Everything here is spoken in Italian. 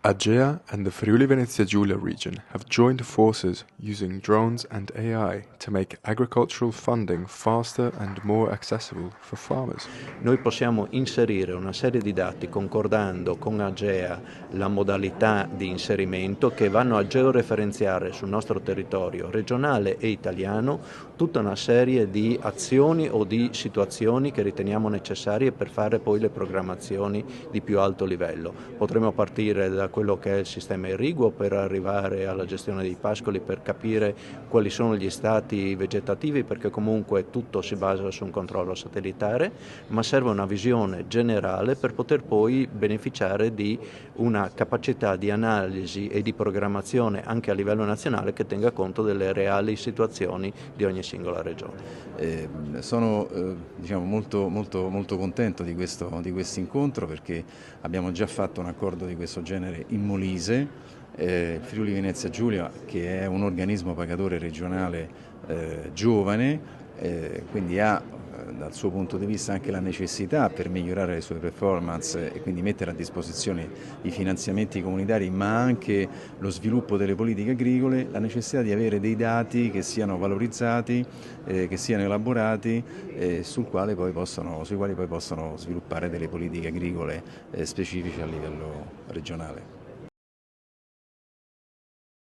Agea and the Friuli-Venezia Giulia region have joined forces using drones and AI to make agricultural funding faster and more accessible for farmers. Noi possiamo inserire una serie di dati concordando con Agea la modalità di inserimento che vanno a georeferenziare sul nostro territorio regionale e italiano tutta una serie di azioni o di situazioni che riteniamo necessarie per fare poi le programmazioni di più alto livello. Potremo partire da quello che è il sistema irriguo per arrivare alla gestione dei pascoli, per capire quali sono gli stati vegetativi, perché comunque tutto si basa su un controllo satellitare, ma serve una visione generale per poter poi beneficiare di una capacità di analisi e di programmazione anche a livello nazionale che tenga conto delle reali situazioni di ogni singola regione. Sono diciamo, molto contento di questo incontro, perché abbiamo già fatto un accordo di questo genere in Molise. Friuli Venezia Giulia, che è un organismo pagatore regionale giovane, quindi ha dal suo punto di vista anche la necessità per migliorare le sue performance e quindi mettere a disposizione i finanziamenti comunitari, ma anche lo sviluppo delle politiche agricole, la necessità di avere dei dati che siano valorizzati, che siano elaborati, sui quali poi possono sviluppare delle politiche agricole specifiche a livello regionale.